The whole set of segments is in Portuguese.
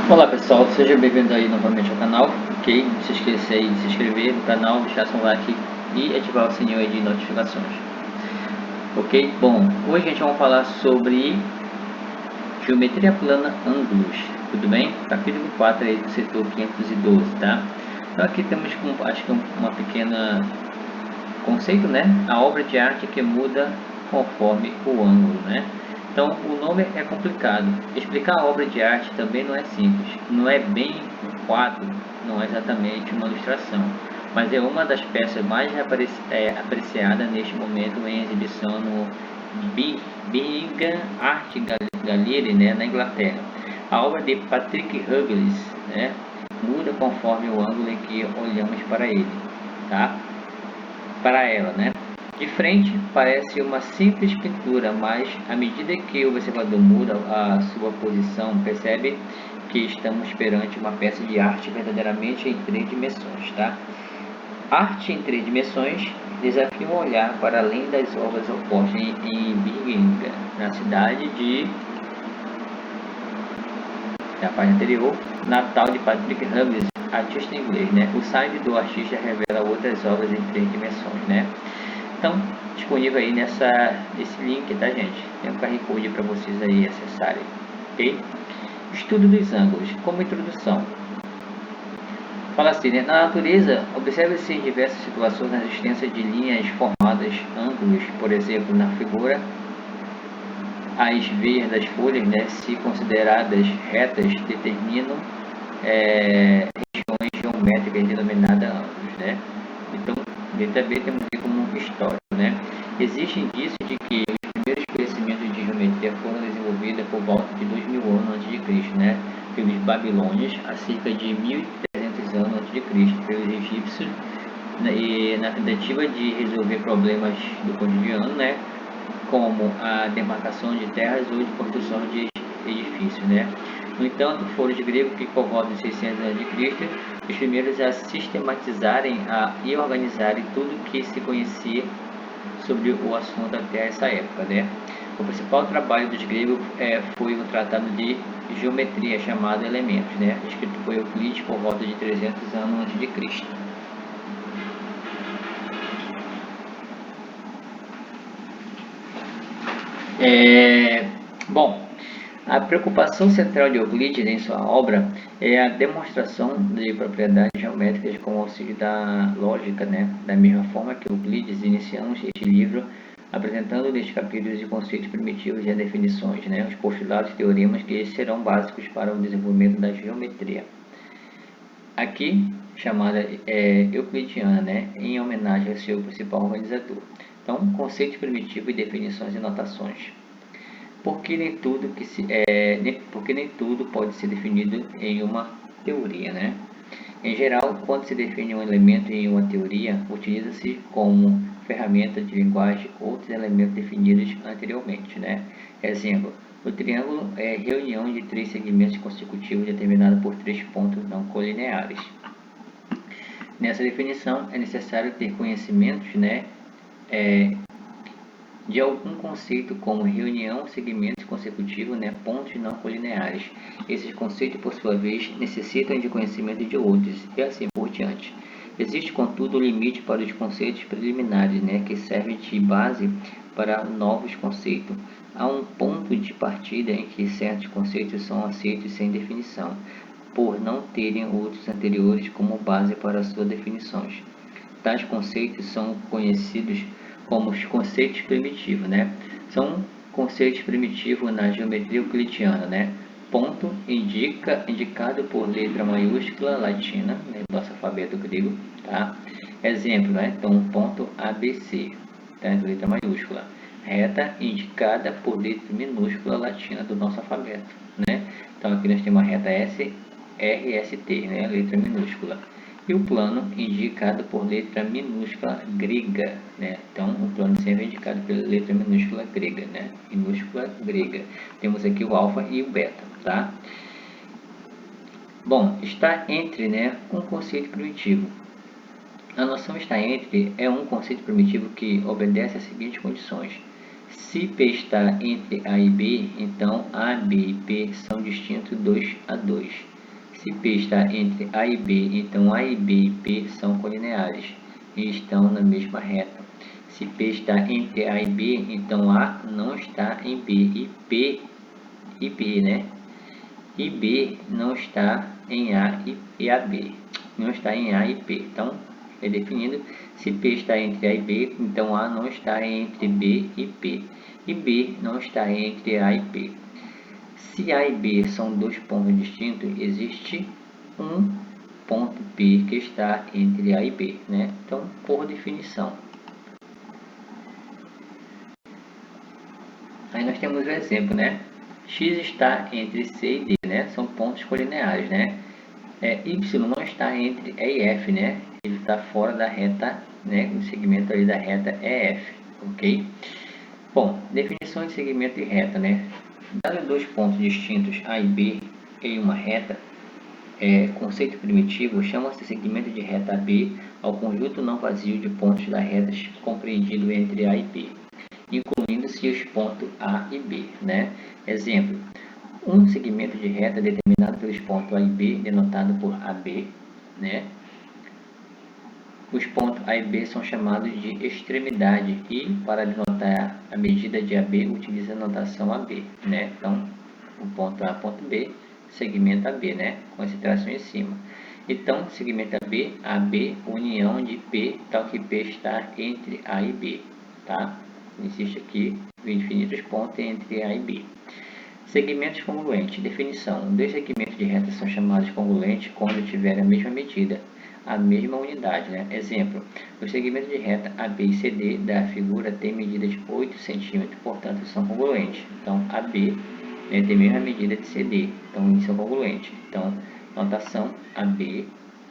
Olá pessoal, seja bem-vindo aí novamente ao canal, ok? Não se esqueça aí de se inscrever no canal, deixar seu like e ativar o sininho aí de notificações, ok? Bom, hoje a gente vai falar sobre geometria plana ângulos, tudo bem? Capítulo 4 aí do setor 512, tá? Então aqui temos, acho que uma pequena conceito, né? A obra de arte que muda conforme o ângulo, né? Então, o nome é complicado. Explicar a obra de arte também não é simples. Não é bem um quadro, não é exatamente uma ilustração, mas é uma das peças mais apreciadas neste momento em exibição no Birmingham Art Gallery, né, na Inglaterra. A obra de Patrick Hughes, né, muda conforme o ângulo em que olhamos para ele, tá? Para ela, né? De frente parece uma simples pintura, mas à medida que o observador muda a sua posição, percebe que estamos perante uma peça de arte verdadeiramente em 3 dimensões, tá? Arte em 3 dimensões desafia um olhar para além das obras opostas em Birmingham, na cidade de na página anterior, natal de Patrick Hughes, artista inglês, né? O site do artista revela outras obras em 3 dimensões, né? Então, disponível aí nesse link, tá, gente? Tem um QR Code para vocês aí acessarem, ok? Estudo dos ângulos, como introdução. Fala assim, né? Na natureza, observa-se em diversas situações a existência de linhas formadas, ângulos, por exemplo, na figura, as veias das folhas, né, se consideradas retas, determinam regiões geométricas denominadas ângulos, né? Então, também temos aqui como história, né? Existe indício de que os primeiros conhecimentos de geometria foram desenvolvidos por volta de 2000 anos antes de Cristo, né? Pelos babilônios, há cerca de 1300 anos antes de Cristo, pelos egípcios, né? E na tentativa de resolver problemas do cotidiano, né? Como a demarcação de terras ou de construção de edifícios, né? No entanto, foram os gregos que, por volta de 600 a.C., os primeiros a sistematizarem e organizarem tudo que se conhecia sobre o assunto até essa época, né? O principal trabalho dos gregos foi o tratado de geometria chamado Elementos, né? Escrito por Euclides por volta de 300 anos antes de Cristo. Bom, a preocupação central de Euclides em sua obra é a demonstração de propriedades geométricas com o auxílio da lógica, né? Da mesma forma que Euclides iniciamos este livro apresentando nestes capítulos de conceitos primitivos e definições, né? Os postulados e teoremas que serão básicos para o desenvolvimento da geometria. Aqui, chamada euclidiana, né? Em homenagem ao seu principal organizador. Então, conceito primitivo e definições e notações. Porque nem tudo pode ser definido em uma teoria, né? Em geral, quando se define um elemento em uma teoria, utiliza-se como ferramenta de linguagem outros elementos definidos anteriormente, né? Exemplo, o triângulo é a reunião de 3 segmentos consecutivos determinados por 3 pontos não colineares. Nessa definição, é necessário ter conhecimentos, né? De algum conceito como reunião, segmentos consecutivos, né, pontos não colineares. Esses conceitos, por sua vez, necessitam de conhecimento de outros, e assim por diante. Existe, contudo, um limite para os conceitos preliminares, né, que servem de base para novos conceitos. Há um ponto de partida em que certos conceitos são aceitos sem definição, por não terem outros anteriores como base para suas definições. Tais conceitos são conhecidos como os conceitos primitivos, né? São conceitos primitivos na geometria euclidiana, né? Ponto indicado por letra maiúscula latina, né, do nosso alfabeto grego, tá? Exemplo, né? Então, ponto ABC, tá? Letra maiúscula. Reta indicada por letra minúscula latina do nosso alfabeto, né? Então, aqui nós temos a reta RST, né? Letra minúscula. E o plano indicado por letra minúscula grega, né? Então, o plano sempre é indicado pela letra minúscula grega, né? Minúscula grega. Temos aqui o alfa e o beta, tá? Bom, está entre, né, um conceito primitivo. A noção está entre é um conceito primitivo que obedece às seguintes condições. Se P está entre A e B, então A, B e P são distintos 2 a 2. Se P está entre A e B, então A e B e P são colineares e estão na mesma reta. Se P está entre A e B, então A não está em B e B, né? E B não está em A e AB. Não está em A e P. Então, é definido. Se P está entre A e B, então A não está entre B e P. E B não está entre A e P. Se A e B são dois pontos distintos, existe um ponto P que está entre A e B, né? Então, por definição. Aí nós temos o exemplo, né? X está entre C e D, né? São pontos colineares, né? Y não está entre E e F, né? Ele está fora da reta, né? No segmento ali da reta EF, ok? Bom, definição de segmento de reta, né? Dado dois pontos distintos A e B em uma reta, conceito primitivo, chama-se segmento de reta AB ao conjunto não vazio de pontos das retas compreendido entre A e B, incluindo-se os pontos A e B, né? Exemplo, um segmento de reta determinado pelos pontos A e B, denotado por AB, né? Os pontos A e B são chamados de extremidade e, para denotar a medida de AB, utiliza a notação AB, né? Então, o ponto A, ponto B, segmento AB, né? Com essa tração em cima. Então, segmento AB, união de P, tal que P está entre A e B, tá? Existe aqui infinitos pontos entre A e B. Segmentos congruentes. Definição. Dois segmentos de reta são chamados congruentes quando tiverem a mesma medida, a mesma unidade, né? Exemplo, os segmentos de reta AB e CD da figura têm medidas de 8 cm, portanto são congruentes. Então, AB, né, tem a mesma medida de CD, então eles são congruentes. Então, notação AB,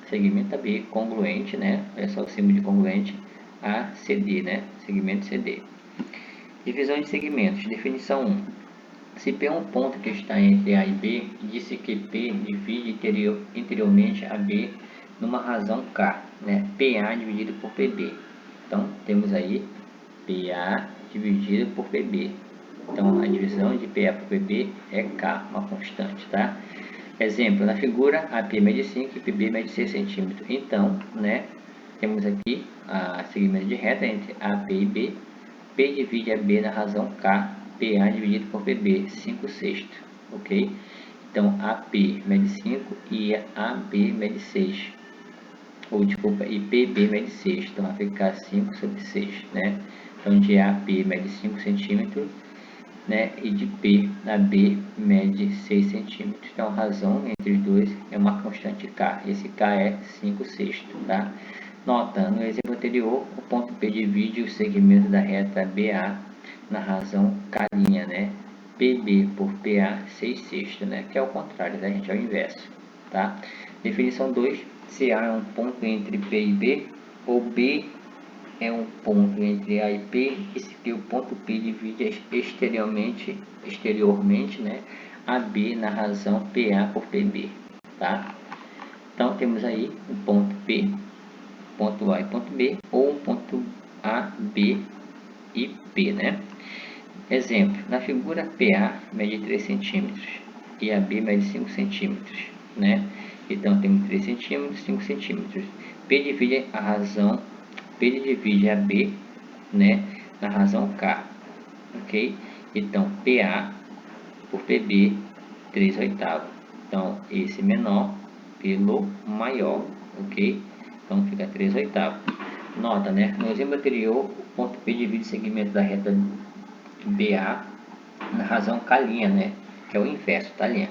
segmento AB congruente, né? Olha só o símbolo de congruente, a CD, né? Segmento CD. Divisão de segmentos. Definição 1. Se P é um ponto que está entre A e B, disse que P divide interiormente a B numa razão K, né? PA dividido por PB. Então, temos aí PA dividido por PB. Então, a divisão de PA por PB é K, uma constante, tá? Exemplo, na figura, AP mede 5 e PB mede 6 cm. Então, né, temos aqui a segmento de reta entre AP e B. P divide a B na razão K, PA dividido por PB, 5/6, ok? Então, AP mede 5 e AB mede 6, ou desculpa, e PB mede 6, então vai ficar 5/6, né? Então, de AP mede 5 cm, né? E de P a B mede 6 cm. Então, a razão entre os dois é uma constante K, esse K é 5/6, tá? Nota, no exemplo anterior, o ponto P divide o segmento da reta BA na razão K', né? PB por PA 6/6, né? Que é o contrário, da gente, é o inverso, tá? Definição 2, se A é um ponto entre P e B, ou B é um ponto entre A e P, e se o ponto P divide exteriormente, né? AB na razão PA por PB, tá? Então, temos aí o ponto P, ponto A e ponto B, ou ponto A, B e P, né? Exemplo, na figura PA mede 3 cm e AB mede 5 cm, né? Então, temos 3 cm, 5 cm. P divide a B, né, na razão K, ok? Então, PA por PB, 3/8. Então, esse menor pelo maior, ok? Então, fica 3/8. Nota, né? No exemplo anterior, o ponto P divide o segmento da reta BA na razão K', né? Que é o inverso, tá, linha?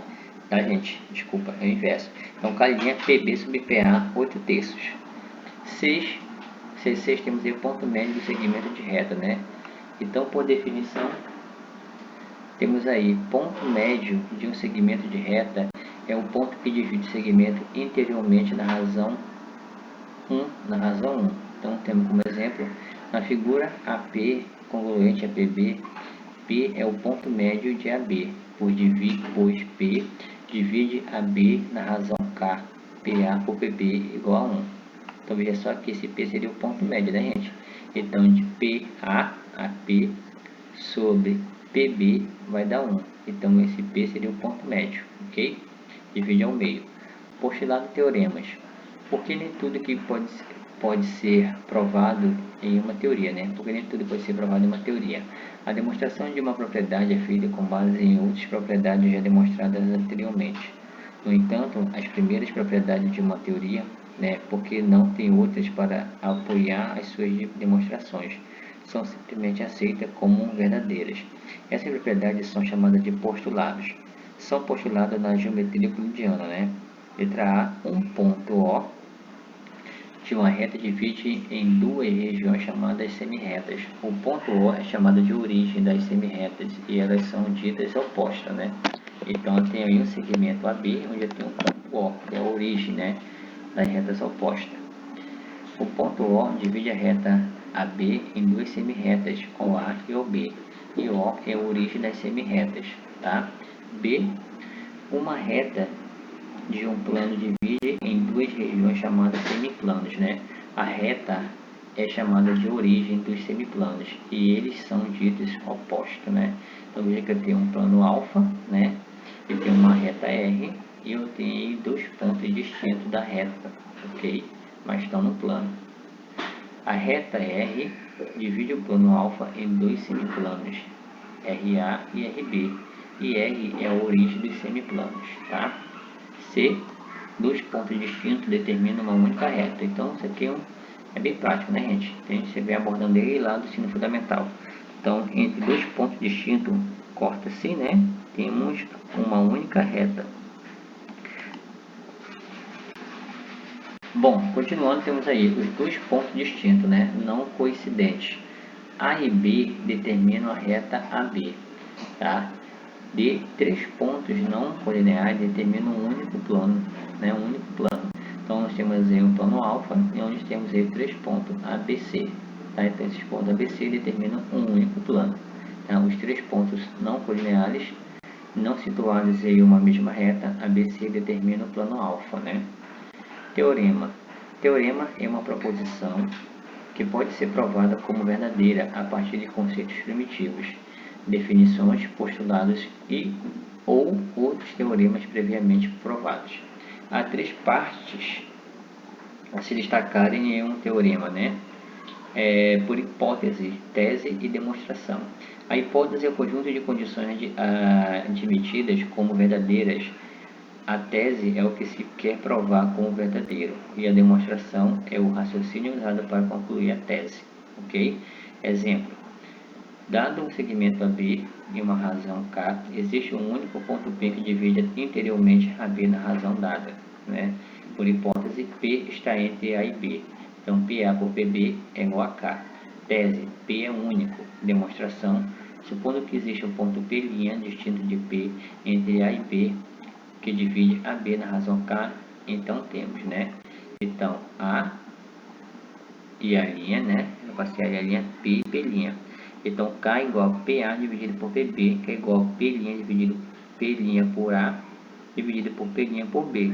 Tá, gente? Desculpa, é o inverso. Então, K' PB sobre PA, 8/3. 6 temos aí o ponto médio do segmento de reta, né? Então, por definição, temos aí ponto médio de um segmento de reta é o ponto que divide o segmento interiormente na razão 1, Então, temos como exemplo, na figura AP congruente a PB, P é o ponto médio de AB, pois P divide AB na razão K, PA por PB igual a 1. Então, veja só que esse P seria o ponto médio, né, gente? Então, de PA a P sobre PB vai dar 1. Então, esse P seria o ponto médio, ok? Divide ao meio. Postulado teoremas. Porque nem tudo que pode ser provado em uma teoria, né? Porque nem tudo pode ser provado em uma teoria. A demonstração de uma propriedade é feita com base em outras propriedades já demonstradas anteriormente. No entanto, as primeiras propriedades de uma teoria, né, porque não tem outras para apoiar as suas demonstrações, são simplesmente aceitas como verdadeiras. Essas propriedades são chamadas de postulados. São postulados na geometria euclidiana, né? Letra A, um ponto O de uma reta divide em duas regiões chamadas semirretas. O ponto O é chamado de origem das semirretas e elas são ditas opostas, né? Então eu tenho aí um segmento AB onde eu tenho um ponto O, que é a origem, né, das retas opostas. O ponto O divide a reta AB em duas semirretas, OA e OB. E O é a origem das semirretas, tá? B, uma reta de um plano divide em duas regiões chamadas semiplanos, né? A reta é chamada de origem dos semiplanos e eles são ditos opostos, né? Então veja que eu tenho um plano alfa, né? Eu tenho uma reta R e eu tenho dois pontos distintos da reta, ok? Mas estão no plano. A reta R divide o plano alfa em dois semiplanos, RA e RB, e R é a origem dos semiplanos, tá? C, dois pontos distintos determinam uma única reta. Então isso aqui é bem prático, né, gente? Você vem abordando ele lá do ensino fundamental. Então, entre dois pontos distintos, corta-se, né? Temos uma única reta. Bom, continuando, temos aí os dois pontos distintos, né? Não coincidentes. A e B determinam a reta AB, tá? De três pontos não colineares determinam um único plano, né? Um único plano. Então nós temos aí um plano alfa e onde temos aí três pontos ABC, tá? Então esses pontos ABC determinam um único plano. Tá? Os três pontos não colineares não situados em uma mesma reta ABC determina o plano alfa, né? Teorema. Teorema é uma proposição que pode ser provada como verdadeira a partir de conceitos primitivos, definições, postulados ou outros teoremas previamente provados. Há três partes a se destacarem em um teorema, né? Por hipótese, tese e demonstração. A hipótese é o conjunto de condições admitidas como verdadeiras. A tese é o que se quer provar como verdadeiro e a demonstração é o raciocínio usado para concluir a tese, ok? Exemplo: dado um segmento AB e uma razão K, existe um único ponto P que divide interiormente AB na razão dada, né? Por hipótese, P está entre A e B, então PA por PB é igual a K. Tese: P é único. Demonstração: supondo que existe um ponto P' distinto de P entre A e B, que divide AB na razão K, então temos, né? Então, A e a linha, né? Eu passei a linha P e P'. Então, K é igual a PA dividido por PB, que é igual a P' dividido P' por A, dividido por P' por B.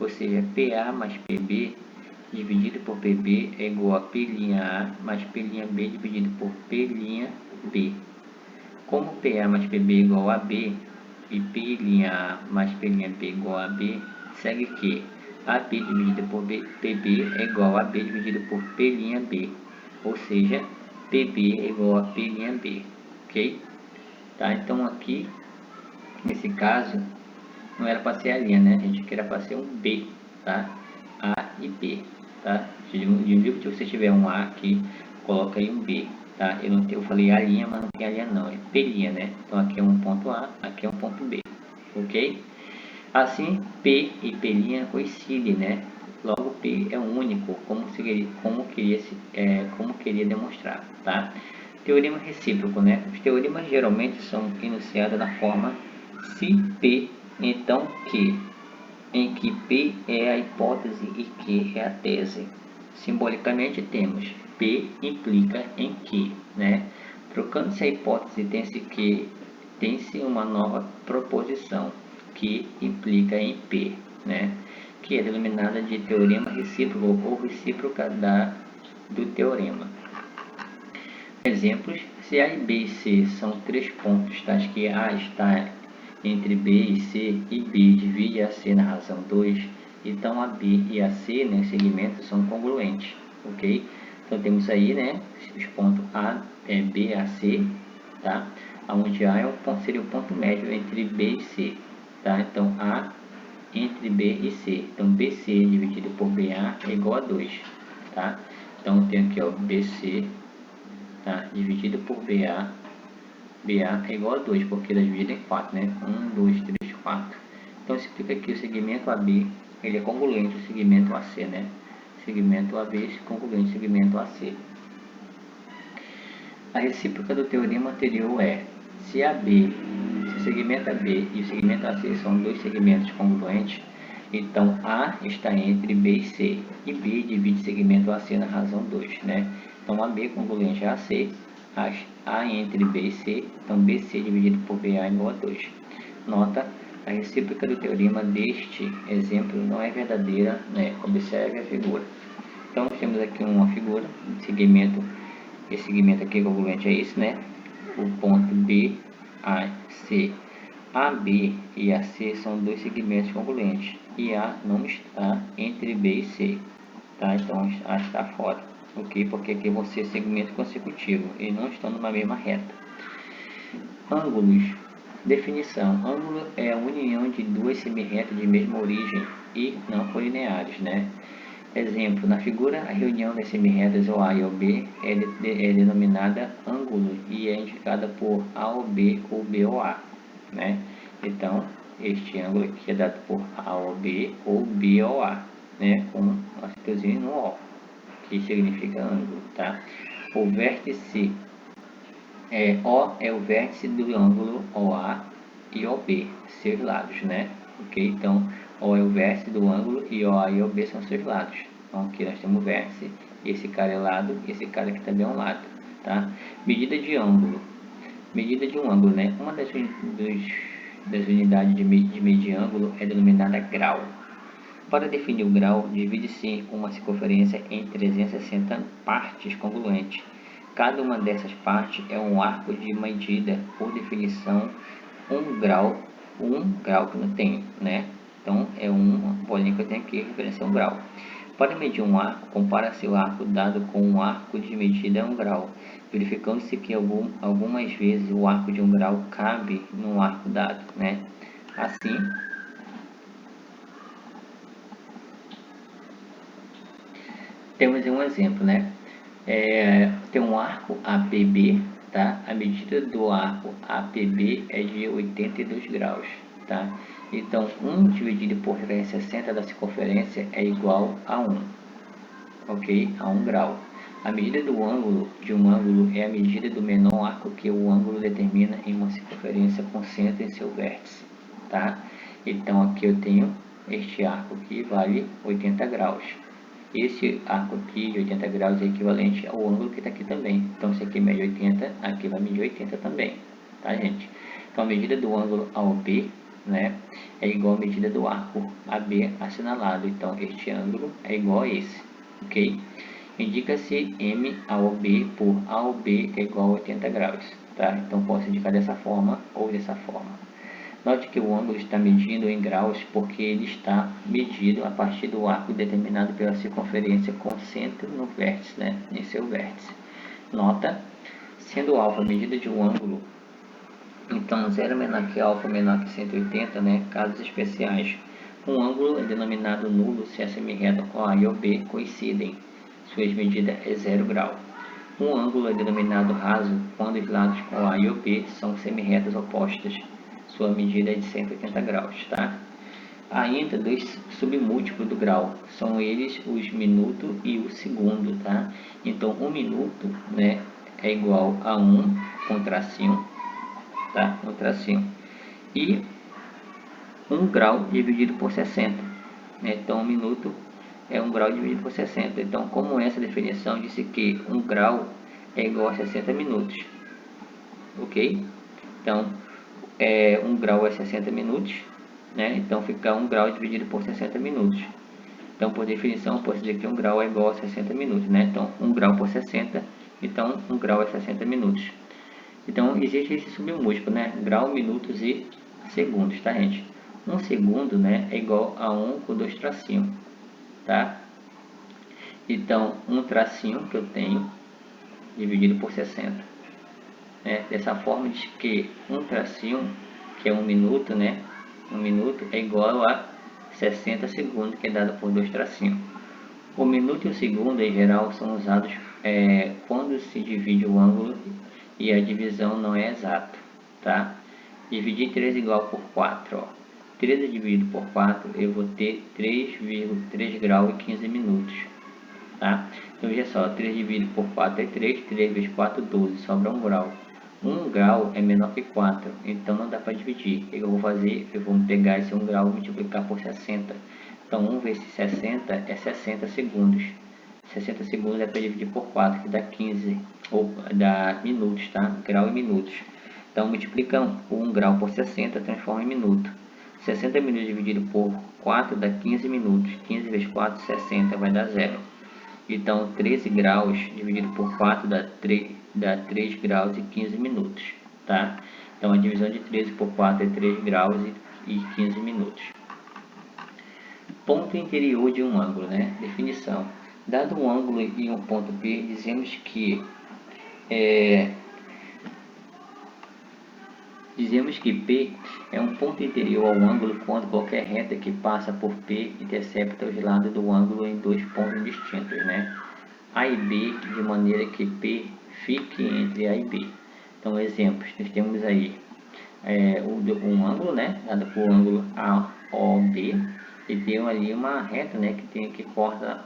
Ou seja, PA mais PB dividido por PB é igual a P'A mais P'B dividido por P'B. Como PA mais PB é igual a B, e P'A mais P'B igual a B, segue que AB dividido por PB é igual a B dividido por P'B, ou seja, PB é igual a P'B, ok? Tá, então aqui, nesse caso, não era para ser a linha, né? A gente queria para ser um B, tá? A e B, tá? Se você tiver um A aqui, coloca aí um B, tá? Eu falei a linha, mas não tem a linha não, é P', né? Então aqui é um ponto A, aqui é um ponto B, ok? Assim, P e P' coincidem, né? Logo, P é único, como queria demonstrar, tá? Teorema recíproco, né? Os teoremas geralmente são enunciados da forma se P, então Q, em que P é a hipótese e Q é a tese. Simbolicamente temos P implica em Q, né? Trocando-se a hipótese tem-se Q, tem-se uma nova proposição que implica em P, né? Que é denominada de teorema recíproco ou recíproca do teorema. Exemplos: se A e B e C são três pontos tais que A está entre B e C e B divide a C na razão 2 Então a B e a C, né, segmentos são congruentes, ok? Então temos aí, né, os pontos A, B, A, C, tá? Onde A é seria o ponto médio entre B e C, tá? Então A entre B e C. Então BC dividido por BA é igual a 2, tá? Então eu tenho aqui, ó, BC, tá, dividido por BA. BA é igual a 2, porque ele é dividido em 4, né? 1, 2, 3, 4. Então significa que o segmento AB ele é congruente ao segmento AC, né? Segmento AB é congruente ao segmento AC. A recíproca do teorema anterior é: se o segmento AB e o segmento AC são dois segmentos congruentes, então A está entre B e C, e B divide o segmento AC na razão 2, né? Então AB congruente a AC, A entre B e C, então BC dividido por BA é igual a 2. Nota: a recíproca do teorema deste exemplo não é verdadeira, né? Observe a figura. Então nós temos aqui uma figura de segmento. Esse segmento aqui congruente é esse, né? O ponto B, A, C. AB e AC são dois segmentos congruentes e A não está entre B e C, tá? Então A está fora, ok? Porque aqui vão ser segmentos consecutivos e não estão numa mesma reta. Ângulos. Definição: ângulo é a união de duas semirretas de mesma origem e não colineares, né? Exemplo: na figura, a reunião das semirretas OA e OB é denominada ângulo e é indicada por AOB ou BOA, né? Então, este ângulo aqui é dado por AOB ou BOA, né? Com um acentozinho no O, que significa ângulo, tá? O vértice O é o vértice do ângulo OA e OB, seus lados, né? Ok? Então, O é o vértice do ângulo e OA e OB são seus lados. Então, aqui nós temos o vértice, esse cara é lado, e esse cara aqui também é um lado, tá? Medida de ângulo. Medida de um ângulo, né? Uma das unidades de medir ângulo é denominada grau. Para definir o grau, divide-se uma circunferência em 360 partes congruentes. Cada uma dessas partes é um arco de medida, por definição, um grau que não tem, né? Então, é uma bolinha que eu tenho aqui, referência a um grau. Para medir um arco, compara-se o arco dado com um arco de medida a 1 grau, verificando-se que algumas vezes o arco de 1 grau cabe no arco dado, né? Assim, temos um exemplo, né? Tem um arco APB, tá? A medida do arco APB é de 82 graus, tá? Então, 1 dividido por 360 da circunferência é igual a 1, ok? A 1 grau. A medida do ângulo de um ângulo é a medida do menor arco que o ângulo determina em uma circunferência com centro em seu vértice, tá? Então, aqui eu tenho este arco aqui, vale 80 graus. Esse arco aqui de 80 graus é equivalente ao ângulo que está aqui também. Então, esse aqui mede 80, aqui vai medir 80 também, tá, gente? Então, a medida do ângulo AOB, né, é igual à medida do arco AB assinalado. Então, este ângulo é igual a esse, ok? Indica-se M AOB por AOB é igual a 80 graus, tá? Então, posso indicar dessa forma ou dessa forma. Note que o ângulo está medido em graus porque ele está medido a partir do arco determinado pela circunferência com centro no vértice, né? Em seu vértice. Nota: sendo alfa a medida de um ângulo, então 0 menor que alfa menor que 180, né? Casos especiais. Um ângulo é denominado nulo se a semirreta OA e OB coincidem. Suas medidas é 0 grau. Um ângulo é denominado raso quando os lados OA e OB são semirretas opostas. Sua medida é de 180 graus, tá? Ainda dois submúltiplos do grau, são eles os minuto e o segundo, tá? Então, 1 minuto, né, é igual a 1 com tracinho, tá? Um tracinho. E 1 grau dividido por 60, né? Então, 1 minuto é 1 grau dividido por 60. Então, como essa definição disse que 1 grau é igual a 60 minutos, ok? Então, 1 grau é 60 minutos, né? Então fica 1 grau dividido por 60 minutos. Então, por definição, posso dizer que 1 grau é igual a 60 minutos, né? Então, 1 grau por 60, então 1 grau é 60 minutos. Então, existe esse submúltiplo, né? Grau, minutos e segundos, tá, gente? 1 segundo, né, é igual a 1 com 2 tracinhos, tá? Então, 1 tracinho que eu tenho, dividido por 60. Dessa forma, diz que 1 tracinho, que é 1 minuto, né? 1 minuto é igual a 60 segundos, que é dado por 2 tracinhos. O minuto e o segundo, em geral, são usados quando se divide o ângulo e a divisão não é exata, tá? Dividir 3 igual por 4, ó. 13 dividido por 4, eu vou ter 3,3 graus e 15 minutos, tá? Então, veja só, 3 dividido por 4 é 3, 3 vezes 4, 12, sobra 1 grau. 1 grau é menor que 4, então não dá para dividir. O que eu vou fazer? Eu vou pegar esse 1 grau e multiplicar por 60. Então, 1 vezes 60 é 60 segundos. 60 segundos é para dividir por 4, que dá 15, ou dá minutos, tá? Grau e minutos. Então, multiplicando 1 grau por 60, transforma em minuto. 60 minutos dividido por 4 dá 15 minutos. 15 vezes 4, 60, vai dar 0. Então, 13 graus dividido por 4 dá 3 graus e 15 minutos, tá? Então, a divisão de 13 por 4 é 3 graus e 15 minutos. Ponto interior de um ângulo, né? Definição. Dado um ângulo e um ponto P, dizemos que P é um ponto interior ao ângulo quando qualquer reta que passa por P intercepta os lados do ângulo em 2 pontos distintos, né? A e B, de maneira que P fique entre A e B. Então, exemplos, nós temos aí um ângulo, né? Dado por ângulo AOB, e tem ali uma reta, né? Que corta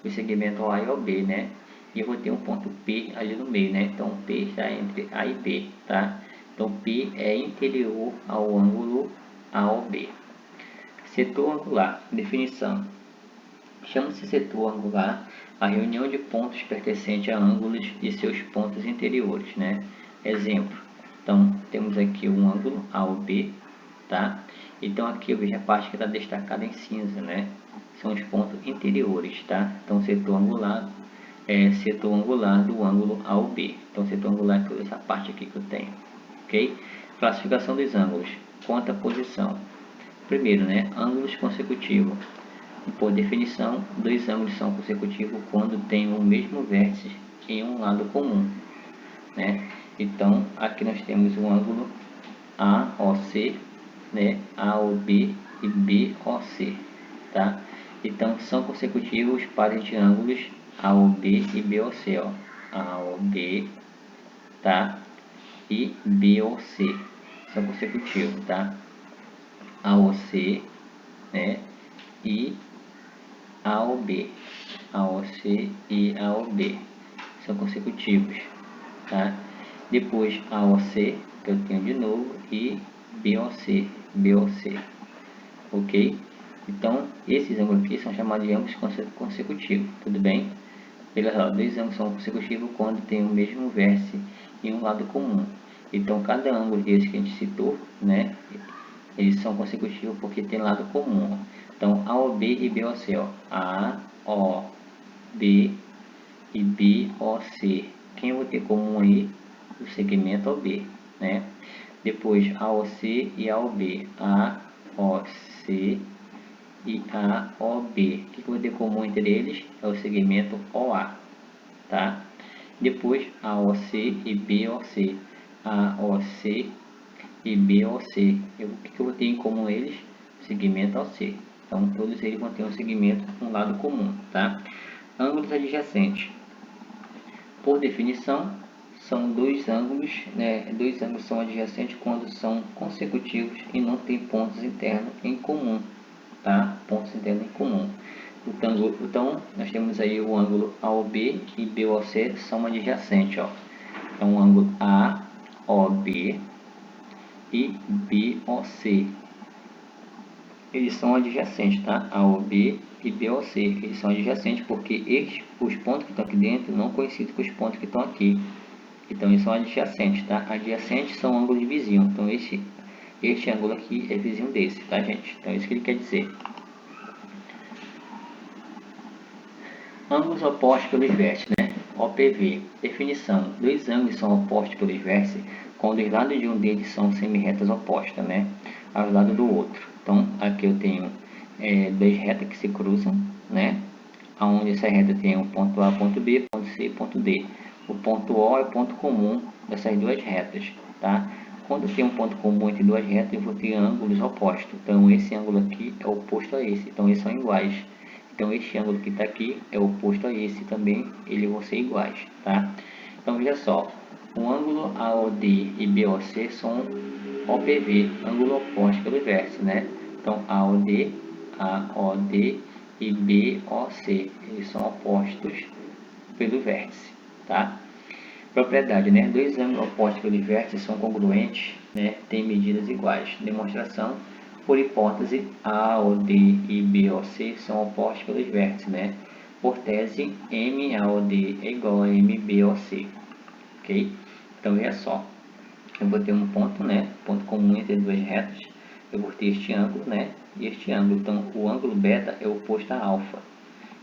o segmento A e OB, né? E eu vou ter um ponto P ali no meio, né? Então, P está entre A e B, tá? Então, P é interior ao ângulo AOB. Setor angular. Definição. Chama-se setor angular a reunião de pontos pertencentes a ângulos e seus pontos interiores, né? Exemplo. Então, temos aqui um ângulo AOB, tá? Então, aqui eu vejo a parte que está destacada em cinza, né? São os pontos interiores, tá? Então, setor angular é setor angular do ângulo AOB. Então, setor angular é toda essa parte aqui que eu tenho, ok? Classificação dos ângulos. Quanto à posição. Primeiro, né? Ângulos consecutivos. Por definição, dois ângulos são consecutivos quando têm o mesmo vértice em um lado comum, né? Então, aqui nós temos o ângulo AOC, né? AOB e BOC, tá? Então, são consecutivos os pares de ângulos AOB e BOC, ó. AOB, tá? E BOC são consecutivos, tá? AOC, né? E AOB, AOC e AOB são consecutivos, tá? Depois AOC, que eu tenho de novo, e BOC, BOC, ok? Então, esses ângulos aqui são chamados de ângulos consecutivos, tudo bem? Beleza, dois ângulos são consecutivos quando tem o mesmo vértice em um lado comum. Então, cada ângulo desse que a gente citou, né? Eles são consecutivos porque tem lado comum. Então, AOB e BOC, ó. A, O, B e BOC. Quem eu vou ter comum aí? O segmento OB, né? Depois, AOC e AOB. AOC e AOB. O que eu vou ter comum entre eles? É o segmento OA, tá? Depois, AOC e BOC. AOC e BOC. O que eu vou ter em comum eles? Segmento OC. Então, todos eles vão ter um segmento com um lado comum, tá? Ângulos adjacentes. Por definição, são dois ângulos, né? Dois ângulos são adjacentes quando são consecutivos e não tem pontos internos em comum, tá? Pontos internos em comum. Então, nós temos aí o ângulo AOB e BOC são adjacentes, ó. Então, o ângulo AOB e BOC, eles são adjacentes, tá? AOB e BOC, eles são adjacentes porque os pontos que estão aqui dentro não coincidem com os pontos que estão aqui. Então, eles são adjacentes, tá? Adjacentes são ângulos de vizinho. Então, este ângulo aqui é vizinho desse, tá, gente? Então, é isso que ele quer dizer. Ângulos opostos pelos vértices, né? OPV. Definição. Dois ângulos são opostos pelos vértices quando os lados de um deles são semirretas opostas, né? ao lado do outro. Então, aqui eu tenho duas retas que se cruzam, né? Onde essa reta tem o ponto A, ponto B, ponto C e ponto D. O ponto O é o ponto comum dessas duas retas, tá? Quando tem um ponto comum entre duas retas, eu vou ter ângulos opostos. Então, esse ângulo aqui é oposto a esse. Então, eles são iguais. Então, este ângulo que está aqui é oposto a esse também. Eles vão ser iguais, tá? Então, veja só. O ângulo AOD e BOC são OPV, ângulo oposto pelo vértice, né? Então, AOD e BOC, eles são opostos pelo vértice, tá? Propriedade, né? Dois ângulos opostos pelo vértice são congruentes, né? Tem medidas iguais. Demonstração, por hipótese, AOD e BOC são opostos pelos vértices, né? Por tese, MAOD é igual a MBOC, ok? Então, veja só, eu vou ter um ponto, né? Ponto comum entre duas retas. Eu vou ter este ângulo, né? E este ângulo. Então, o ângulo beta é oposto a alfa.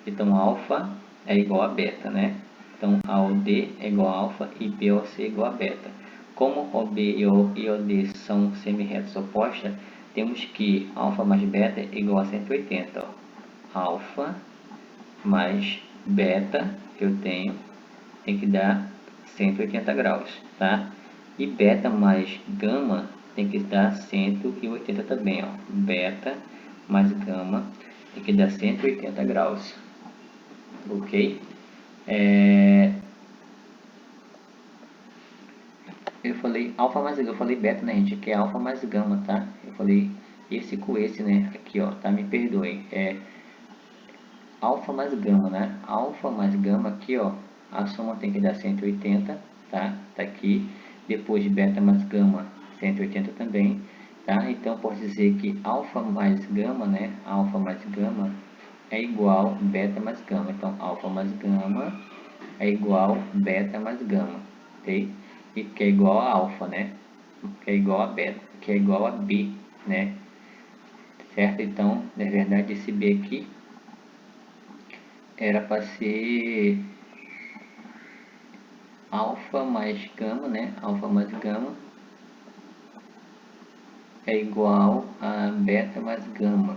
Então, alfa é igual a beta, né? Então, AOD é igual a alfa e BOC é igual a beta. Como OB e OD são semirretas opostas, temos que alfa mais beta é igual a 180. Ó. Alfa mais beta que eu tenho tem que dar 180 graus, tá? E beta mais gama tem que dar 180 também, ó. Beta mais gama tem que dar 180 graus, ok? Eu falei alfa mais eu falei beta, né, gente? Que é alfa mais gama, tá? Eu falei esse com esse, né? Aqui, ó, tá? Me perdoem. É alfa mais gama, né? Alfa mais gama aqui, ó. A soma tem que dar 180, tá? Tá aqui. Depois beta mais gama, 180 também, tá? Então, posso dizer que alfa mais gama, né? Alfa mais gama é igual beta mais gama. Então, alfa mais gama é igual beta mais gama, ok? E que é igual a alfa, né? Que é igual a beta, que é igual a B, né? Certo? Então, na verdade, esse B aqui era para ser alfa mais gama, né? Alfa mais gama é igual a beta mais gama,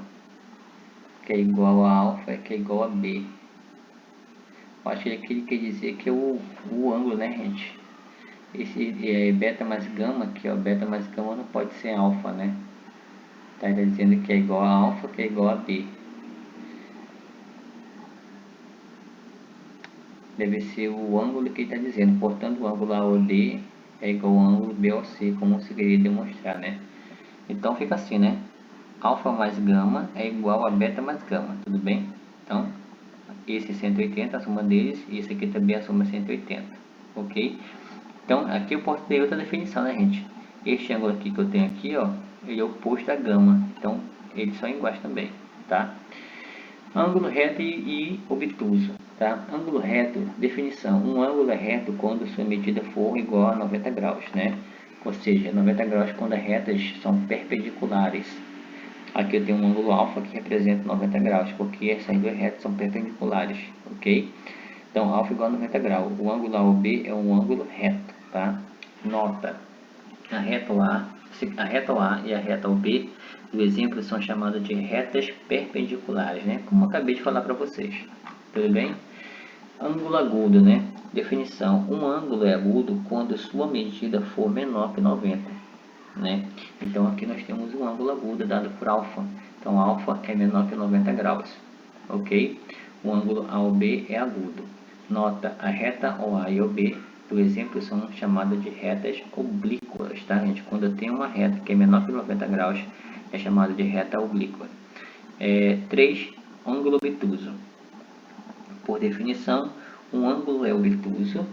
que é igual a alfa, que é igual a B. Eu acho que aqui ele quer dizer que é o ângulo, né, gente? Esse beta mais gama aqui, ó, beta mais gama não pode ser alfa, né? Tá dizendo que é igual a alfa, que é igual a B. Deve ser o ângulo que está dizendo. Portanto, o ângulo AOD é igual ao ângulo BOC, como se queria demonstrar, né? Então, fica assim, né? Alfa mais gama é igual a beta mais gama, tudo bem? Então, esse 180, a soma deles, e esse aqui também a soma 180, ok? Então, aqui eu posso ter outra definição, né, gente? Este ângulo aqui que eu tenho aqui, ó, ele é oposto à gama, então eles são iguais também, tá? Ângulo reto e obtuso, tá? Ângulo reto, definição. Um ângulo é reto quando sua medida for igual a 90 graus, né? Ou seja, 90 graus quando as retas são perpendiculares. Aqui eu tenho um ângulo alfa que representa 90 graus, porque essas duas retas são perpendiculares, ok? Então, alfa igual a 90 graus. O ângulo AOB é um ângulo reto, tá? Nota, a reta A e a reta OB do exemplo são chamadas de retas perpendiculares, né? Como eu acabei de falar para vocês. Tudo bem? Ângulo agudo, né? Definição. Um ângulo é agudo quando sua medida for menor que 90, né? Então, aqui nós temos um ângulo agudo dado por alfa. Então, alfa é menor que 90 graus, ok? O ângulo AOB é agudo. Nota, a reta OA e OB do exemplo são chamadas de retas oblíquas, tá, gente? Quando eu tenho uma reta que é menor que 90 graus, é chamada de reta oblíqua. 3. Ângulo obtuso. Por definição, um ângulo é obtuso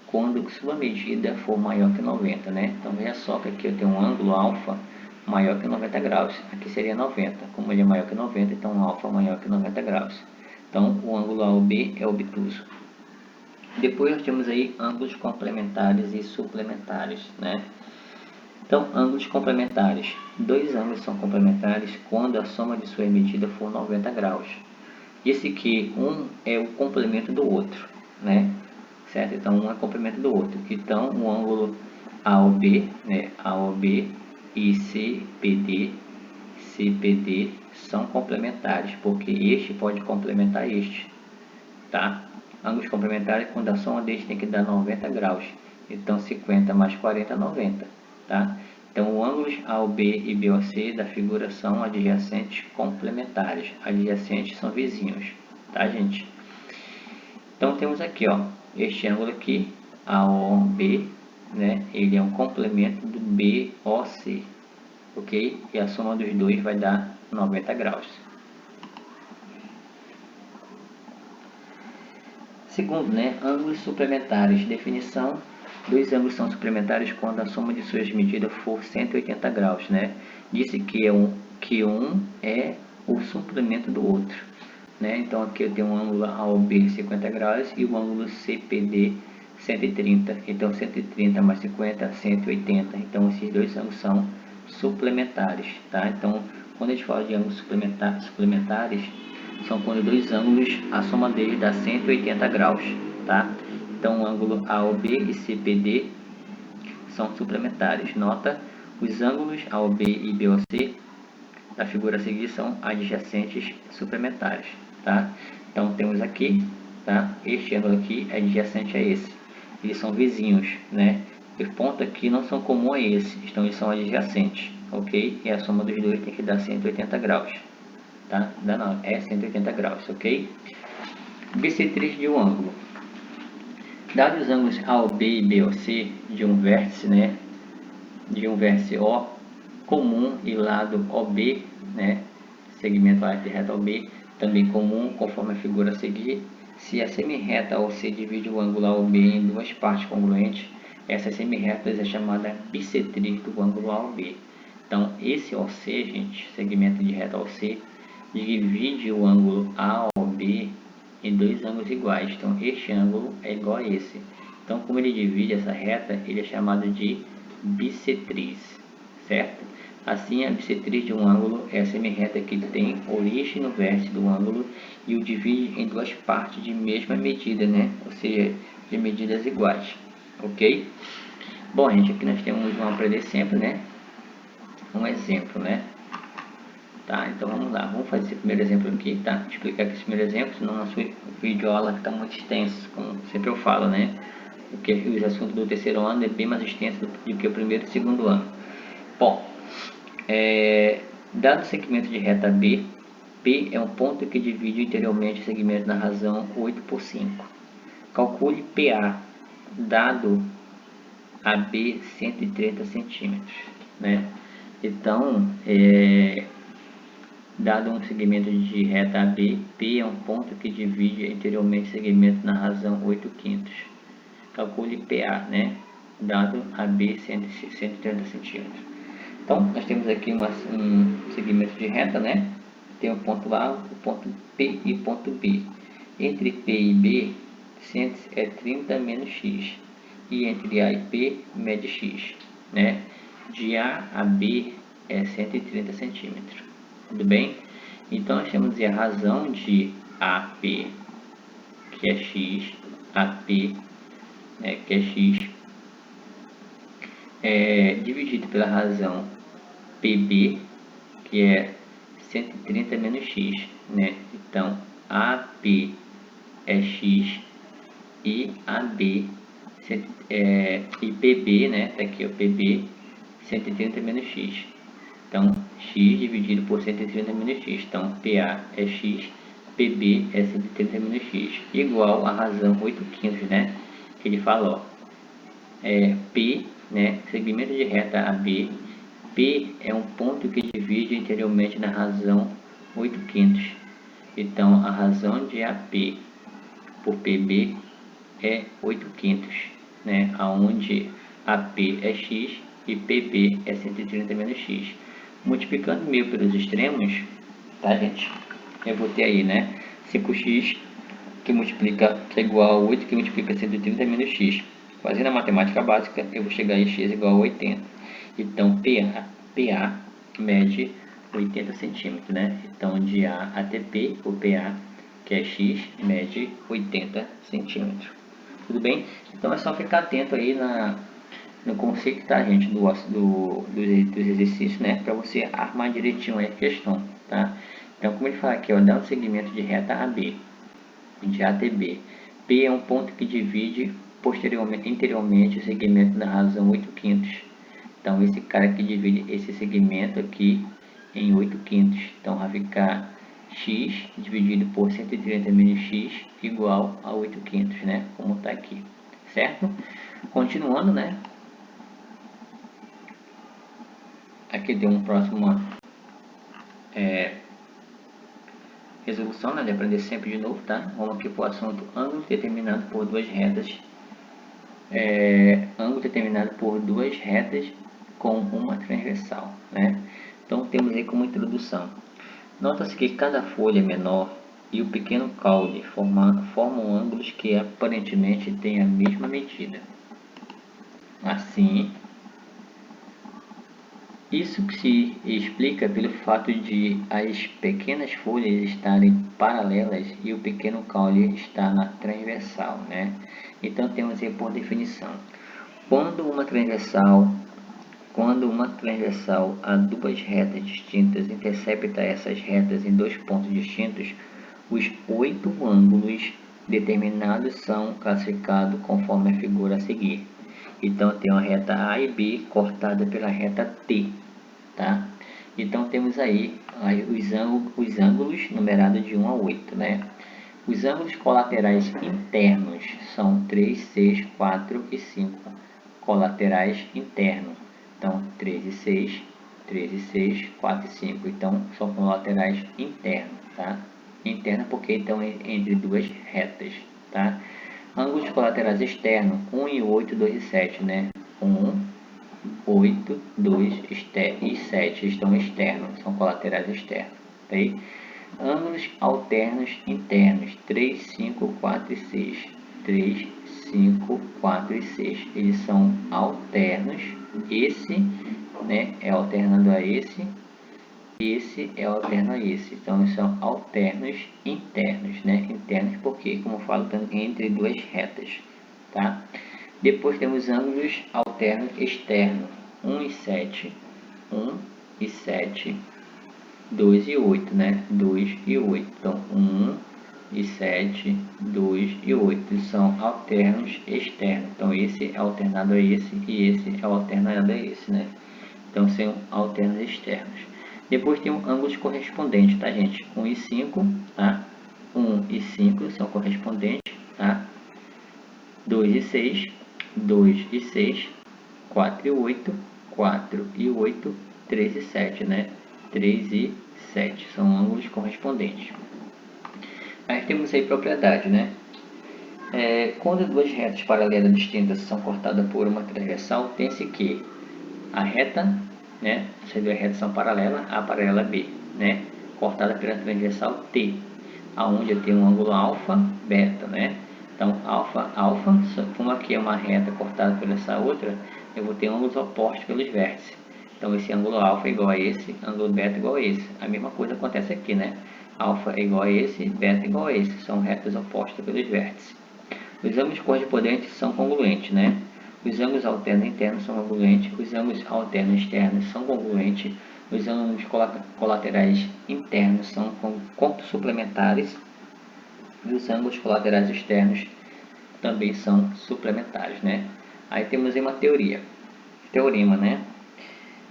quando sua medida for maior que 90, né? Então, veja só que aqui eu tenho um ângulo alfa maior que 90 graus. Aqui seria 90. Como ele é maior que 90, então alfa maior que 90 graus. Então, o ângulo AOB é obtuso. Depois nós temos aí ângulos complementares e suplementares, né? Então, ângulos complementares. Dois ângulos são complementares quando a soma de sua medida for 90 graus. Esse aqui, um é o complemento do outro, né? Certo? Então, um é complemento do outro. Então, o ângulo AOB, né? AOB e CPD são complementares, porque este pode complementar este, tá? Ângulos complementares, quando a soma deles tem que dar 90 graus. Então 50 mais 40, 90, tá? Então, ângulos AOB e BOC da figura são adjacentes complementares. Adjacentes são vizinhos, tá, gente? Então, temos aqui, ó, este ângulo aqui, AOB, né? Ele é um complemento do BOC, ok? E a soma dos dois vai dar 90 graus. Segundo, né, ângulos suplementares. Definição: dois ângulos são suplementares quando a soma de suas medidas for 180 graus, né? Disse que um é o suplemento do outro, né? Então aqui eu tenho um ângulo AOB 50 graus e o ângulo CPD 130. Então 130 mais 50, 180. Então esses dois ângulos são suplementares, tá? Então quando a gente fala de ângulos suplementares, são quando dois ângulos, a soma deles dá 180 graus, tá? Então, o ângulo AOB e CPD são suplementares. Nota, os ângulos AOB e BOC da figura a seguir são adjacentes suplementares, tá? Então, temos aqui, tá? Este ângulo aqui é adjacente a esse. Eles são vizinhos, né? Os pontos aqui não são comuns a esse, então eles são adjacentes, ok? E a soma dos dois tem que dar 180 graus. Tá? Não, é 180 graus, ok? Bissetriz de um ângulo. Dados os ângulos AOB e BOC de um vértice, né? De um vértice O comum e lado OB, né? Segmento A e reta OB, também comum, conforme a figura a seguir. Se a semirreta OC divide o ângulo AOB em duas partes congruentes, essa semirreta é chamada bissetriz do ângulo AOB. Então, esse OC, gente, segmento de reta OC, divide o ângulo AOB em dois ângulos iguais. Então, este ângulo é igual a esse. Então, como ele divide essa reta, ele é chamado de bissetriz, certo? Assim, a bissetriz de um ângulo é a semirreta que tem origem no vértice do ângulo e o divide em duas partes de mesma medida, né? Ou seja, de medidas iguais, ok? Bom, gente, aqui nós temos um aprender sempre, né? Um exemplo, né? Tá, então vamos lá, vamos fazer esse primeiro exemplo aqui, tá? Explicar aqui esse primeiro exemplo, senão nosso vídeo aula fica muito extenso, como sempre eu falo, né? Porque os assuntos do terceiro ano é bem mais extenso do que o primeiro e segundo ano. Bom, dado o segmento de reta B, P é um ponto que divide interiormente o segmento na razão 8 por 5. Calcule PA, dado AB 130 centímetros, né? Então, dado um segmento de reta AB, P é um ponto que divide interiormente o segmento na razão 8/5. Calcule PA, né? Dado AB 130 centímetros. Então, nós temos aqui um segmento de reta, né? Tem o ponto A, o ponto P e o ponto B. Entre P e B, é 30 menos x. E entre A e P, mede x, né? De A a B é 130 centímetros. Tudo bem? Então, nós temos a razão de AP, que é x, AP, né, que é x, dividido pela razão PB, que é 130 menos x, né? Então, AP é x e AB e PB, né? Tá aqui o PB, 130 menos x. Então, x dividido por 130 menos x. Então, PA é x, PB é 130 menos x, igual a razão 8/5, né? Que ele fala, ó, P, né? Segmento de reta AB, P é um ponto que divide interiormente na razão 8/5. Então, a razão de AP por PB é 8/5, né? Onde AP é x e PB é 130 menos x. Multiplicando meio pelos extremos, tá, gente? Eu vou ter aí, né? 5x que é igual a 8 que multiplica 130 menos x. Fazendo a matemática básica, eu vou chegar em x igual a 80. Então, PA mede 80 centímetros, né? Então, de A até P, o PA, que é x, mede 80 centímetros. Tudo bem? Então, é só ficar atento aí no conceito, tá, gente, dos exercícios, né, para você armar direitinho a questão, tá? Então, como ele fala aqui, ó, dá um segmento de reta AB, de A até B. P é um ponto que divide interiormente o segmento da razão 8/5. Então, esse cara que divide esse segmento aqui em 8/5. Então, vai ficar x dividido por 130 menos x igual a 8/5, né? Como está aqui, certo? Continuando, né? Aqui tem um próximo resolução, né? De aprender sempre de novo, tá? Vamos aqui para o assunto ângulo determinado por duas retas. Ângulo determinado por duas retas com uma transversal, né? Então temos aí como introdução. Nota-se que cada folha menor e o pequeno caule formam ângulos que aparentemente têm a mesma medida. Assim, isso se explica pelo fato de as pequenas folhas estarem paralelas e o pequeno caule estar na transversal, né? Então temos aí por definição, quando uma transversal a duas retas distintas intercepta essas retas em dois pontos distintos, os 8 ângulos determinados são classificados conforme a figura a seguir. Então tem uma reta A e B cortada pela reta T, tá? Então temos aí os ângulos numerados de 1 a 8, né? Os ângulos colaterais internos são 3, 6, 4 e 5. Colaterais internos. Então 3 e 6, 3 e 6, 4 e 5. Então são colaterais internos, tá? Interna porque estão entre duas retas, tá? Ângulos colaterais externos, 1 e 8, 2 e 7, né? 1, 8, 2 e 7 estão externos, são colaterais externos, tá aí? Ângulos alternos internos, 3, 5, 4 e 6. 3, 5, 4 e 6. Eles são alternos. Esse, né, é alternando a esse. Esse é alterno a esse. Então, eles são alternos internos, né? Internos porque, como eu falo, estão entre duas retas, tá? Depois temos ângulos alternos externos, 1 e 7. 1 e 7. 2 e 8, né? 2 e 8. Então, 1 e 7, 2 e 8 são alternos externos. Então, esse é alternado a esse e esse é alternado a esse, né? Então, são alternos externos. Depois tem ângulos correspondentes, tá, gente? 1 e 5, tá? 1 e 5 são correspondentes, tá? 2 e 6, 2 e 6, 4 e 8, 4 e 8, 3 e 7, né? 3 e 7 são ângulos correspondentes. Aí temos aí propriedade, né? Quando duas retas paralelas distintas são cortadas por uma transversal, tem-se que a reta, né? Se duas retas são paralelas, A paralela B, né? Cortada pela transversal T, aonde eu tenho um ângulo alfa, beta, né? Então, alfa, como aqui é uma reta cortada por essa outra, eu vou ter ângulos opostos pelos vértices. Então, esse ângulo alfa é igual a esse, ângulo beta é igual a esse. A mesma coisa acontece aqui, né? Alfa é igual a esse, beta é igual a esse. São retas opostas pelos vértices. Os ângulos correspondentes são congruentes, né? Os ângulos alternos internos são congruentes. Os ângulos alternos externos são congruentes. Os ângulos colaterais internos são suplementares. E os ângulos colaterais externos também são suplementares, né? Aí temos aí uma teorema, né?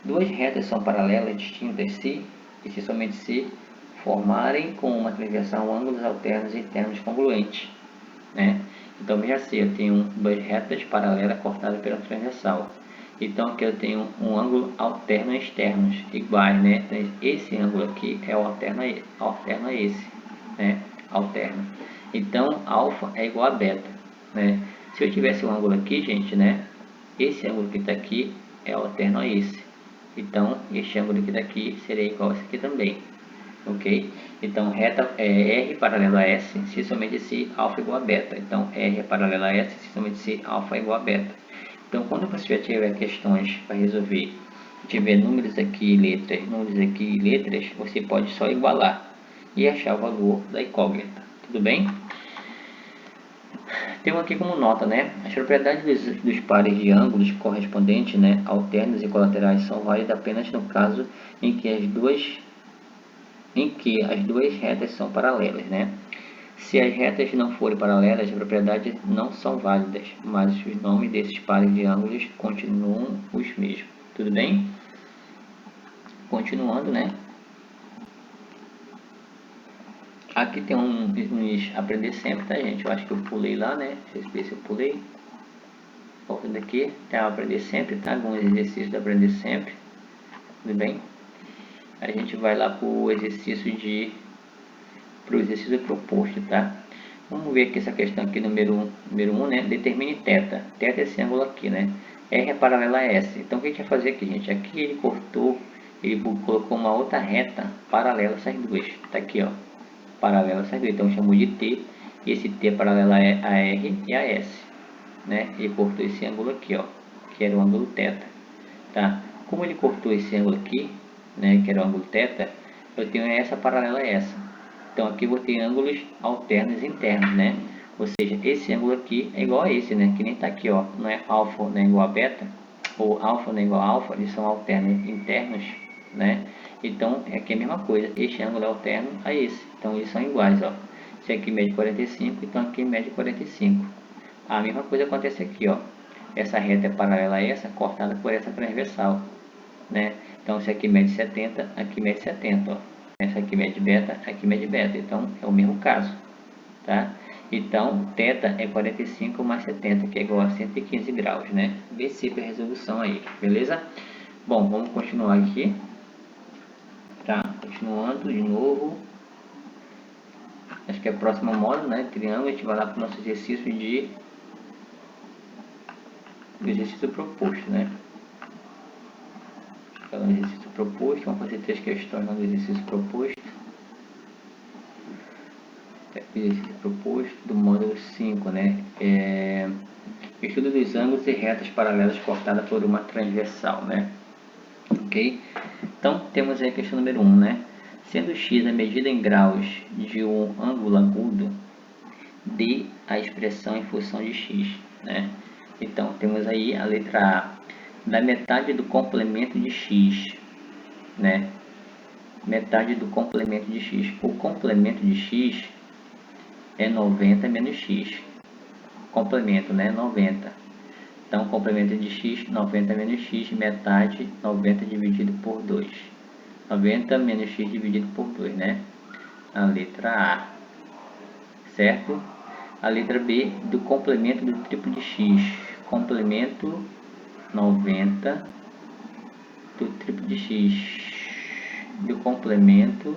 Duas retas são paralelas distintas se, e se somente se, formarem com uma transversal ângulos alternos internos congruentes, né? Então veja assim, eu tenho duas retas paralelas cortadas pela transversal. Então aqui eu tenho um ângulo alterno externos iguais, né? Então, esse ângulo aqui é o alterno a esse, né? Alterno. Então alfa é igual a beta, né? Se eu tivesse um ângulo aqui, gente, né? Esse ângulo que está aqui é alterno a esse. Então este ângulo aqui daqui seria igual a esse aqui também, ok? Então reta R paralelo a S se somente se alfa é igual a beta. Então R é paralelo a S se somente se alfa é igual a beta. Então quando você já tiver questões para resolver, tiver números aqui e letras, você pode só igualar e achar o valor da incógnita, tudo bem? Temos aqui como nota, né? As propriedades dos pares de ângulos correspondentes, né, alternos e colaterais são válidas apenas no caso em que as duas retas são paralelas, né? Se as retas não forem paralelas, as propriedades não são válidas, mas os nomes desses pares de ângulos continuam os mesmos. Tudo bem? Continuando, né? Aqui tem uns aprender sempre, tá, gente? Eu acho que eu pulei lá, né? Deixa eu ver se eu pulei. Voltando aqui, tem aprender sempre, tá? Alguns exercícios de aprender sempre. Tudo bem? A gente vai lá para o exercício proposto, tá? Vamos ver aqui essa questão aqui, número 1, né? Determine θ. θ é esse ângulo aqui, né? R é paralela a S. Então, o que a gente vai fazer aqui, gente? Aqui ele cortou, ele colocou uma outra reta paralela a essas duas. Tá aqui, ó. Paralela a essas duas. Então, chamou de T. E esse T é paralela a R e a S, né? Ele cortou esse ângulo aqui, ó. Que era o ângulo θ. Tá? Como ele cortou esse ângulo aqui, né? Que era o ângulo θ, eu tenho essa paralela a essa. Então aqui eu vou ter ângulos alternos internos, né? Ou seja, esse ângulo aqui é igual a esse, né? Que nem tá aqui, ó. Não é alfa, não é igual a beta, ou alfa não é igual a alfa, eles são alternos internos, né? Então aqui é a mesma coisa. Este ângulo é alterno a esse. Então eles são iguais, ó. Se aqui mede 45, então aqui mede 45. A mesma coisa acontece aqui, ó. Essa reta é paralela a essa, cortada por essa transversal, né? Então se aqui mede 70, aqui mede 70, ó. Essa aqui mede beta, aqui mede beta, então é o mesmo caso, tá? Então, θ é 45 mais 70, que é igual a 115 graus, né? Vê se a resolução aí, beleza? Bom, vamos continuar aqui. Tá, continuando de novo. Acho que é a próxima módulo, né? Triângulo, a gente vai lá para o nosso exercício proposto, né? Então, no exercício proposto, vamos fazer 3 questões no exercício proposto. Exercício proposto do módulo 5, né? Estudo dos ângulos e retas paralelas cortadas por uma transversal, né? Ok? Então, temos aí a questão número 1, né? Sendo x a medida em graus de um ângulo agudo, dê a expressão em função de x, né? Então, temos aí a letra A, da metade do complemento de x, né? Metade do complemento de x. O complemento de x é 90 menos x. Complemento, né? 90. Então, complemento de x, 90 menos x, metade, 90 dividido por 2. 90 menos x dividido por 2, né? A letra A. Certo? A letra B, do complemento do triplo de x. Complemento 90 do triplo de x. Do complemento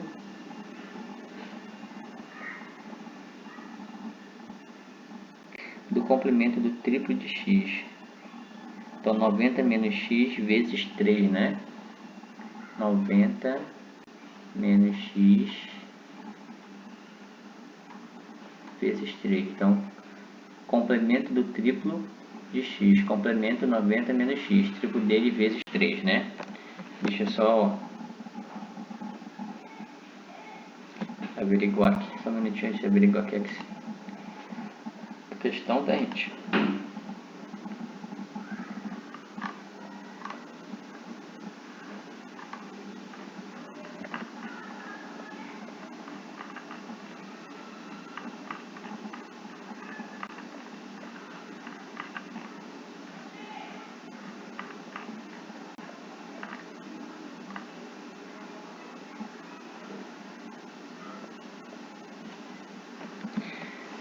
do triplo de x. Então, 90 menos x vezes 3, né? 90 menos x vezes 3. Então, complemento do triplo de x. Complemento 90 menos x. Triplo dele vezes 3, né? Deixa eu só averiguar aqui. Só um minutinho de averiguar aqui a questão, tá, gente?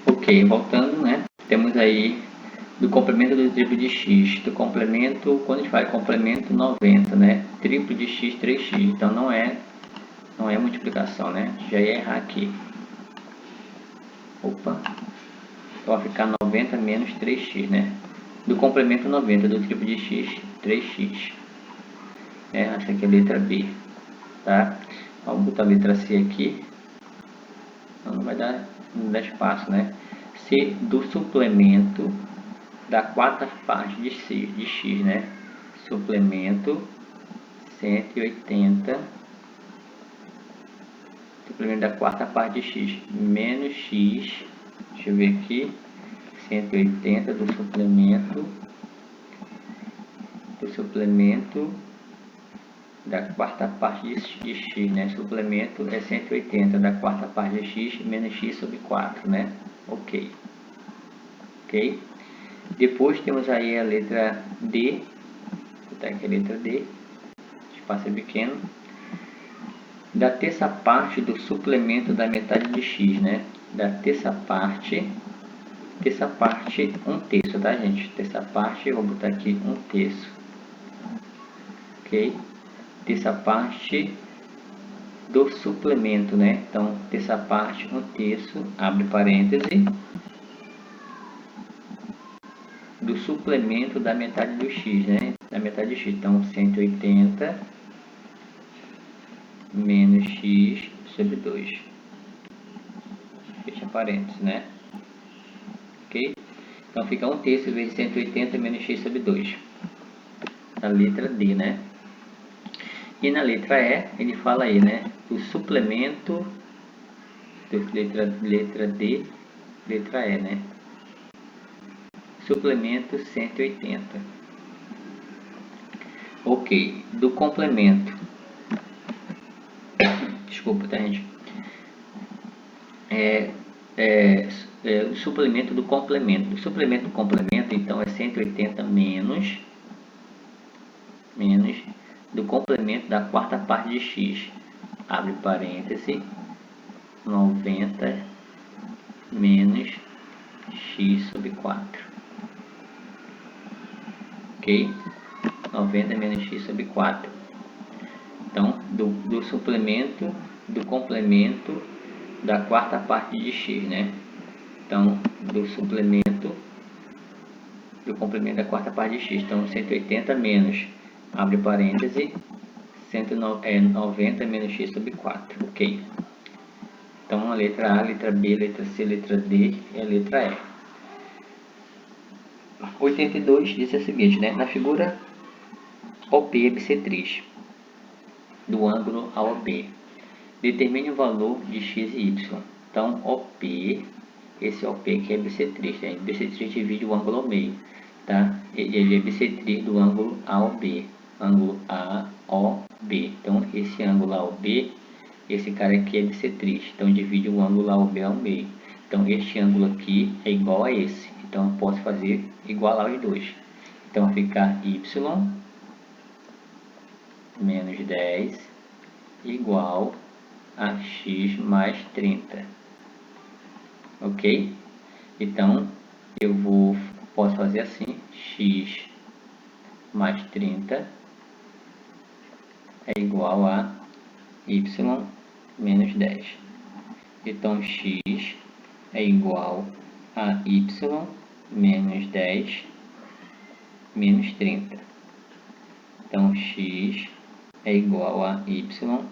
Ok, voltando, né? Temos aí do complemento do triplo de x. Do complemento, quando a gente fala complemento, 90, né? Triplo de x, 3x. Então não é multiplicação, né? Já ia errar aqui. Opa. Então vai ficar 90 menos 3x, né? Do complemento 90, do triplo de x, 3x. Essa aqui é a letra B, tá? Vamos botar a letra C aqui. Não vai dar espaço, né? C do suplemento da quarta parte de x, né? Suplemento 180, suplemento da quarta parte de x, menos x, deixa eu ver aqui, 180 do suplemento da quarta parte de x, né? Suplemento é 180 da quarta parte de x menos x sobre 4, né? Ok. Depois temos aí a letra D. Vou botar aqui a letra D. Espaço é pequeno. Da terça parte do suplemento da metade de x, né? Da terça parte 1/3, tá, gente? Terça parte, eu vou botar aqui 1/3. Ok? Terça parte do suplemento, né? Então, terça parte 1/3, abre parêntese, do suplemento da metade do x, né? Da metade de x. Então, 180 menos x sobre 2. Fecha parênteses, né? Ok? Então, fica 1/3 vezes 180 menos x sobre 2. A letra D, né? E na letra E, ele fala aí, né? O suplemento, letra D, letra E, né? Suplemento 180. Ok, do complemento. Desculpa, tá, gente? O suplemento do complemento. O suplemento do complemento, então, é 180 menos do complemento da quarta parte de x. Abre parêntese, 90 menos x sobre 4. Ok? 90 menos x sobre 4. Então, do suplemento do complemento da quarta parte de x, né? Então, do suplemento do complemento da quarta parte de x. Então, 180 menos, abre parêntese, 90 menos x sobre 4. Ok. Então, a letra A, a letra B, a letra C, a letra D e a letra E. 82 diz o seguinte, né? Na figura OP é bissetriz do ângulo AOB. Determine o valor de x e y. Então, OP, esse OP aqui é bissetriz, né? Bissetriz divide o ângulo ao meio, tá? Ele é bissetriz do ângulo AOB, ângulo AOB. Então, esse ângulo AOB, esse cara aqui é bissetriz, então divide o ângulo AOB ao meio. Então, este ângulo aqui é igual a esse, então eu posso fazer igualar os dois. Então, vai ficar y menos 10 igual a x mais 30. Ok? Então, posso fazer assim, x mais 30 é igual a y menos 10. Então, x é igual a y menos 10 menos 30. Então, x é igual a y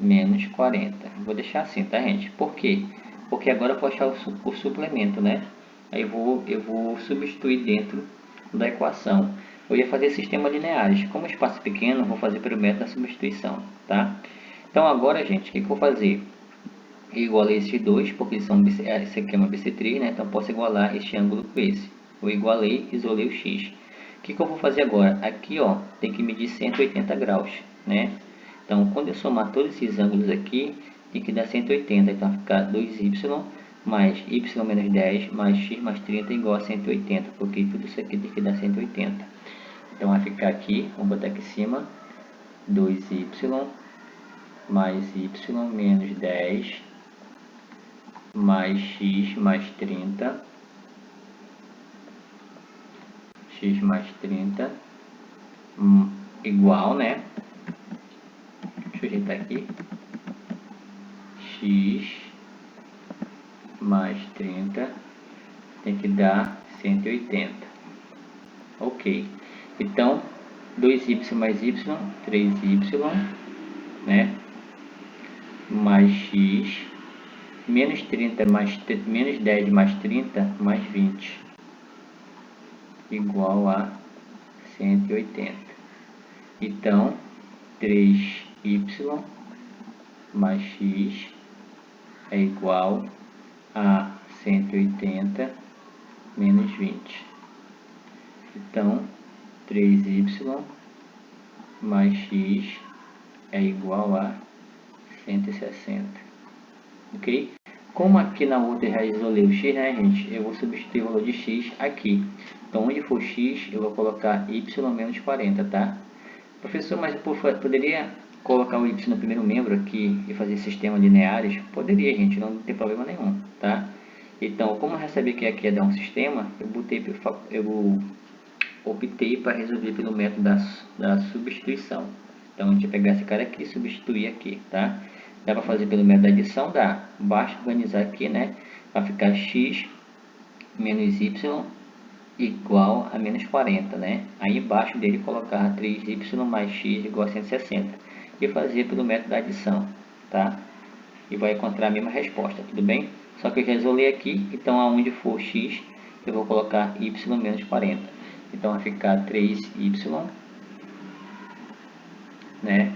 menos 40. Vou deixar assim, tá, gente? Por quê? Porque agora eu vou achar o suplemento, né? Aí eu vou substituir dentro da equação. Eu ia fazer sistemas lineares. Como o espaço é pequeno, eu vou fazer pelo método da substituição, tá? Então agora, gente, o que eu vou fazer? Eu igualei esses dois, porque esse aqui é uma bissetriz, né? Então posso igualar este ângulo com esse. Eu igualei, isolei o x. O que eu vou fazer agora? Aqui, ó, tem que medir 180 graus, né? Então, quando eu somar todos esses ângulos aqui, tem que dar 180. Então, vai ficar 2y mais y menos 10 mais x mais 30 igual a 180, porque tudo isso aqui tem que dar 180. Então, vai ficar aqui, vamos botar aqui em cima, 2y mais y menos 10 mais x mais 30, x mais 30, igual, né? Deixa eu ajeitar aqui. X mais 30 tem que dar 180. Ok. Então, 2y mais y, 3y, né? Mais x, menos 30 mais menos 10 mais 30 mais 20, igual a 180. Então, 3y mais x é igual a 180 menos 20. Então, 3y mais x é igual a 160. Ok? Como aqui na outra já isolei o x, né, gente? Eu vou substituir o valor de x aqui. Então, onde for x, eu vou colocar y menos 40, tá? Professor, mas eu poderia colocar o y no primeiro membro aqui e fazer sistemas lineares? Poderia, gente, não tem problema nenhum, tá? Então, como eu já sabia que aqui ia dar um sistema, eu optei para resolver pelo método da substituição. Então, a gente vai pegar esse cara aqui e substituir aqui, tá? Dá para fazer pelo método da adição? Dá. Basta organizar aqui, né? Vai ficar x menos y igual a menos 40, né? Aí embaixo dele colocar 3y mais x igual a 160 e fazer pelo método da adição, tá? E vai encontrar a mesma resposta, tudo bem? Só que eu já isolei aqui, então aonde for x, eu vou colocar y menos 40. Então vai ficar 3y, né?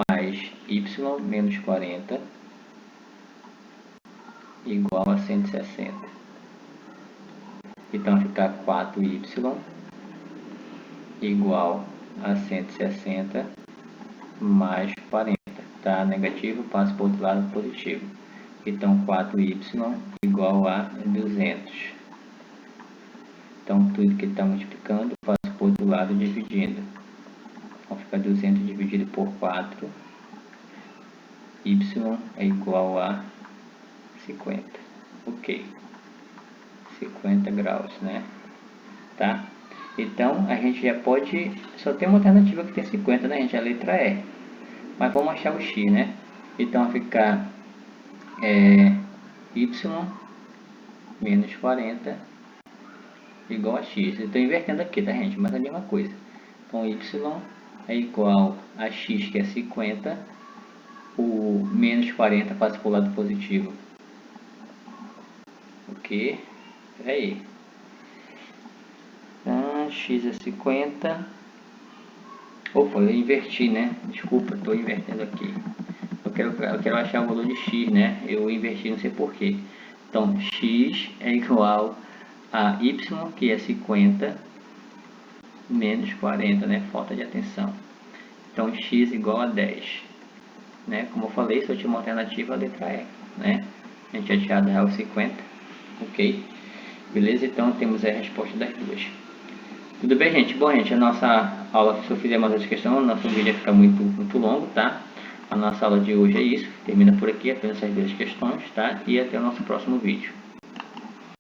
Mais y menos 40 igual a 160. Então vai ficar 4y igual a 160 mais 40. Tá? Negativo passa para o outro lado positivo. Então 4y igual a 200. Então tudo que está multiplicando passa para o outro lado dividindo. Então fica 200 dividido por 4. Y é igual a 50. Ok. 50 graus, né? Tá? Então a gente já pode. Só tem uma alternativa que tem 50, né, gente? A letra E. Mas vamos achar o x, né? Então vai ficar y menos 40 igual a x. Eu estou invertendo aqui, tá, gente? Mas é a mesma coisa. Então y é igual a x, que é 50. O menos 40 passa para o lado positivo. Ok? Peraí. X é 50. Opa, eu inverti, né? Desculpa, estou invertendo aqui. Eu quero achar o valor de x, né? Eu inverti, não sei porquê. Então, x é igual a y, que é 50, menos 40, né? Falta de atenção. Então, x igual a 10. Né? Como eu falei, só tinha uma alternativa, a letra E. Né? A gente tinha tirado o 50. Ok? Beleza? Então, temos a resposta das duas. Tudo bem, gente? Bom, gente, a nossa aula, se eu fizer mais essa questão, o nosso vídeo vai ficar muito longo, tá? A nossa aula de hoje é isso. Termina por aqui, apenas essas duas questões, tá? E até o nosso próximo vídeo.